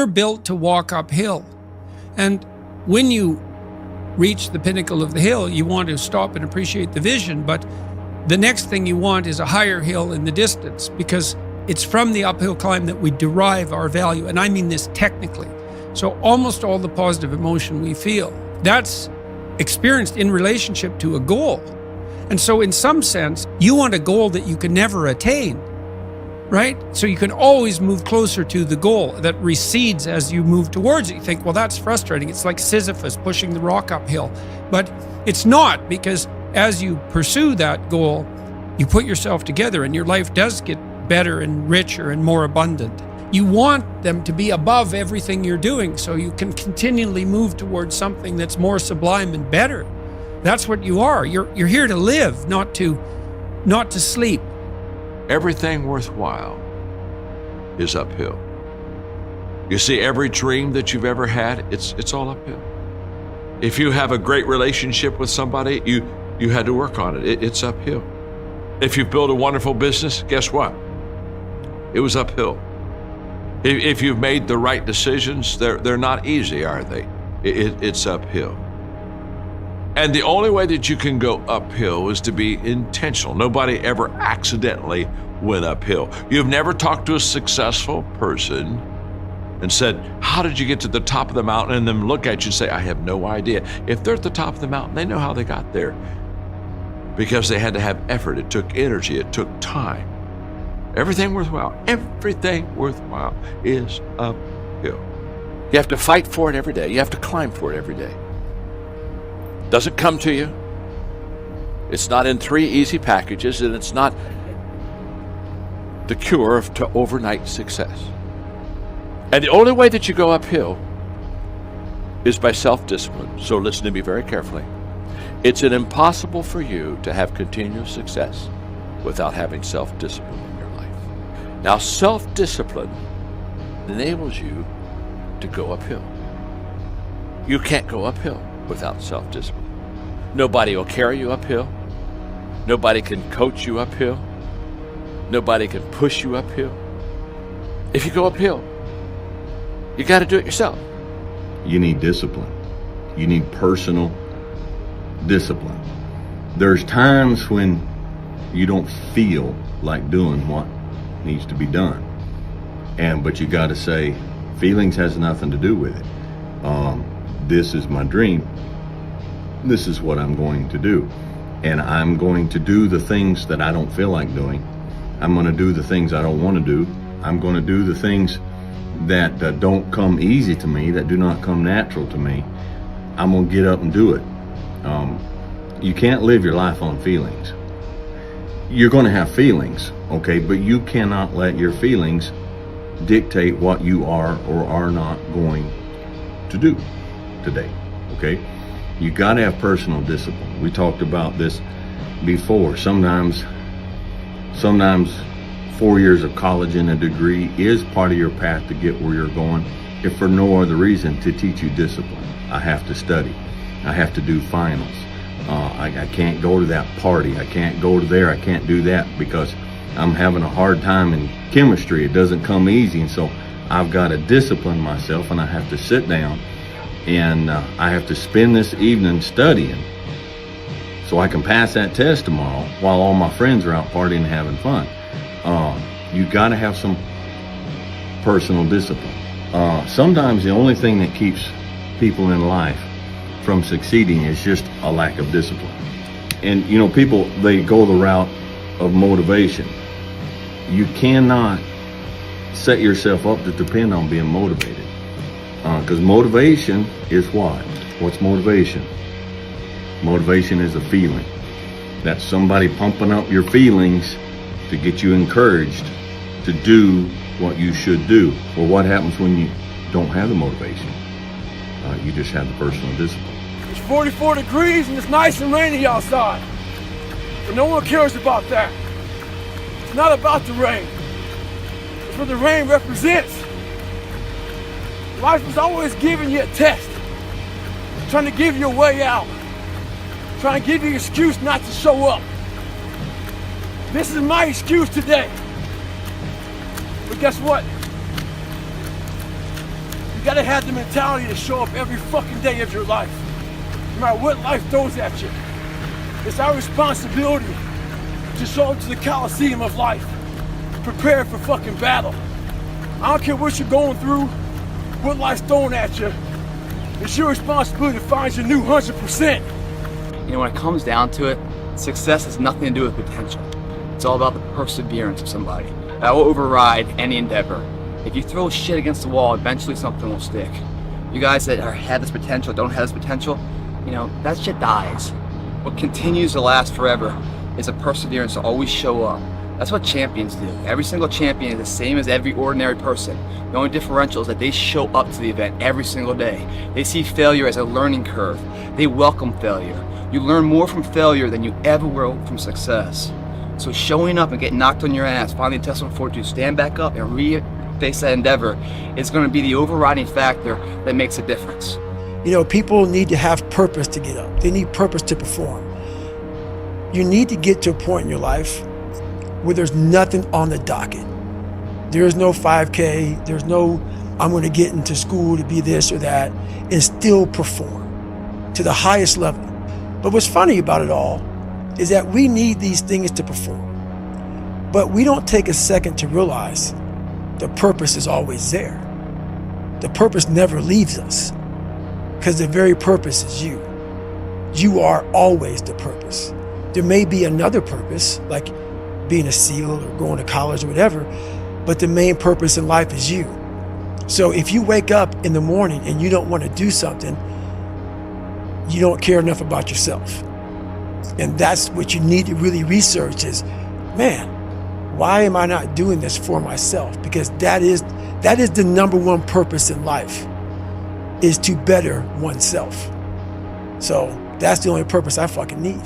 We're built to walk uphill. And when you reach the pinnacle of the hill, you want to stop and appreciate the vision, but the next thing you want is a higher hill in the distance, because it's from the uphill climb that we derive our value. And I mean this technically. So almost all the positive emotion we feel, that's experienced in relationship to a goal. And so in some sense, you want a goal that you can never attain, right? So you can always move closer to the goal that recedes as you move towards it. You think, well, that's frustrating. It's like Sisyphus pushing the rock uphill. But it's not, because as you pursue that goal, you put yourself together and your life does get better and richer and more abundant. You want them to be above everything you're doing so you can continually move towards something that's more sublime and better. That's what you are. You're here to live, not to sleep. Everything worthwhile is uphill. You see, every dream that you've ever had, it's all uphill. If you have a great relationship with somebody, you had to work on it. It's uphill. If you've built a wonderful business, guess what? It was uphill. If you've made the right decisions, they're not easy, are they? It's uphill. And the only way that you can go uphill is to be intentional. Nobody ever accidentally went uphill. You've never talked to a successful person and said, how did you get to the top of the mountain? And then look at you and say, I have no idea. If they're at the top of the mountain, they know how they got there, because they had to have effort. It took energy. It took time. Everything worthwhile is uphill. You have to fight for it every day. You have to climb for it every day. Doesn't come to you. It's not in 3 easy packages, and it's not the cure to overnight success. And the only way that you go uphill is by self-discipline. So listen to me very carefully. It's impossible for you to have continuous success without having self-discipline in your life. Now, self-discipline enables you to go uphill. You can't go uphill without self-discipline. Nobody will carry you uphill. Nobody can coach you uphill. Nobody can push you uphill. If you go uphill, you got to do it yourself. You need discipline. You need personal discipline. There's times when you don't feel like doing what needs to be done. But you got to say, feelings has nothing to do with it. This is my dream. This is what I'm going to do. And I'm going to do the things that I don't feel like doing. I'm going to do the things I don't want to do. I'm going to do the things that don't come easy to me, that do not come natural to me. I'm going to get up and do it. You can't live your life on feelings. You're going to have feelings, okay, but you cannot let your feelings dictate what you are or are not going to do today, okay? You got to have personal discipline. We talked about this before. Sometimes 4 years of college and a degree is part of your path to get where you're going, if for no other reason to teach you discipline. I have to study. I have to do finals. I can't go to that party. I can't go to there. I can't do that because I'm having a hard time in chemistry. It doesn't come easy, and so I've got to discipline myself, and I have to sit down and I have to spend this evening studying so I can pass that test tomorrow while all my friends are out partying and having fun. You got to have some personal discipline. Sometimes the only thing that keeps people in life from succeeding is just a lack of discipline. And you know, people, they go the route of motivation. You cannot set yourself up to depend on being motivated. Because motivation is what? What's motivation? Motivation is a feeling. That's somebody pumping up your feelings to get you encouraged to do what you should do. Well, what happens when you don't have the motivation? You just have the personal discipline. It's 44 degrees and it's nice and rainy outside. But no one cares about that. It's not about the rain. It's what the rain represents. Life is always giving you a test. It's trying to give you a way out. It's trying to give you an excuse not to show up. This is my excuse today. But guess what? You gotta have the mentality to show up every fucking day of your life, no matter what life throws at you. It's our responsibility to show up to the Coliseum of life, prepared for fucking battle. I don't care what you're going through, what life's throwing at you. It's your responsibility to find your new 100%. You know, when it comes down to it, success has nothing to do with potential. It's all about the perseverance of somebody. That will override any endeavor. If you throw shit against the wall, eventually something will stick. You guys that have this potential, don't have this potential, you know, that shit dies. What continues to last forever is a perseverance to always show up. That's what champions do. Every single champion is the same as every ordinary person. The only differential is that they show up to the event every single day. They see failure as a learning curve. They welcome failure. You learn more from failure than you ever will from success. So showing up and getting knocked on your ass, finding the intestinal fortitude, stand back up and face that endeavor is going to be the overriding factor that makes a difference. You know, people need to have purpose to get up. They need purpose to perform. You need to get to a point in your life where there's nothing on the docket. There is no 5K, there's no, I'm gonna get into school to be this or that, and still perform to the highest level. But what's funny about it all is that we need these things to perform. But we don't take a second to realize the purpose is always there. The purpose never leaves us, because the very purpose is you. You are always the purpose. There may be another purpose, like being a SEAL or going to college or whatever, but the main purpose in life is you. So if you wake up in the morning and you don't want to do something, you don't care enough about yourself. And that's what you need to really research is, man, why am I not doing this for myself? Because that is the number one purpose in life, is to better oneself. So that's the only purpose I fucking need.